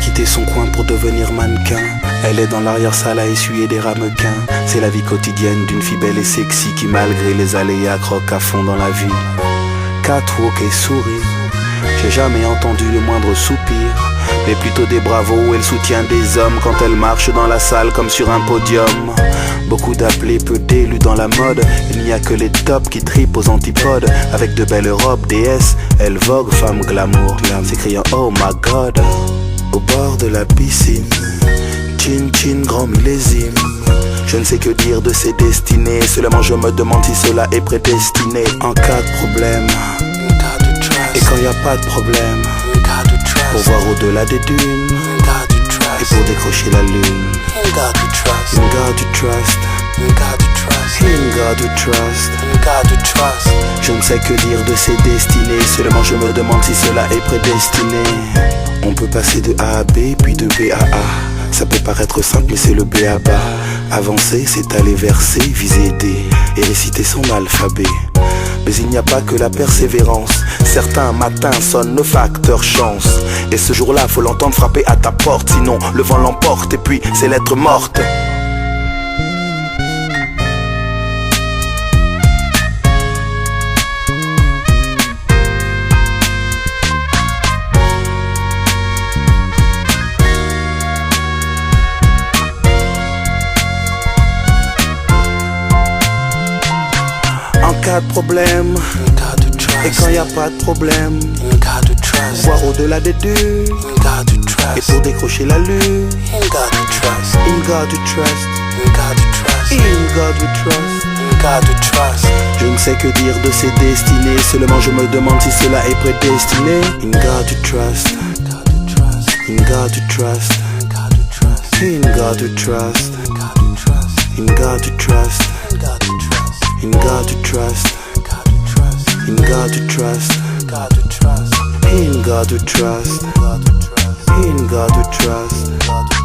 quitté son coin pour devenir mannequin. Elle est dans l'arrière-salle à essuyer des ramequins. C'est la vie quotidienne d'une fille belle et sexy qui malgré les aléas croque à fond dans la vie. Catwalk et sourit, j'ai jamais entendu le moindre soupir, mais plutôt des bravos. Elle soutient des hommes quand elle marche dans la salle comme sur un podium. Beaucoup d'appelés, peu d'élus dans la mode. Il n'y a que les tops qui tripent aux antipodes. Avec de belles robes, déesse, elle vogue, femme glamour, s'écriant oh my god. Au bord de la piscine, chin chin grand millésime. Je ne sais que dire de ses destinées. Seulement je me demande si cela est prédestiné. En cas de problème, et quand y a pas de problème, pour voir au-delà des dunes, et pour décrocher la lune. In God we trust, in God we trust, in God we trust, in God we trust, in God we trust. Je ne sais que dire de ses destinées. Seulement je me demande si cela est prédestiné. On peut passer de A à B, puis de B à A. Ça peut paraître simple mais c'est le B à bas. Avancer c'est aller vers C, viser D et réciter son alphabet. Mais il n'y a pas que la persévérance. Certains matins sonnent le facteur chance. Et ce jour-là faut l'entendre frapper à ta porte. Sinon le vent l'emporte et puis c'est lettre morte. En cas de problème, et quand y a pas de problème, voir au-delà des dunes, et pour décrocher la lune. In God we trust, in God we trust, in God we trust, in God we trust, in God we trust. Je ne sais que dire de ses destinées. Seulement je me demande si cela est prédestiné. In God we trust, in God we trust, in God we trust, in God we trust, in God we trust, in God we trust, in God we trust, in God we trust.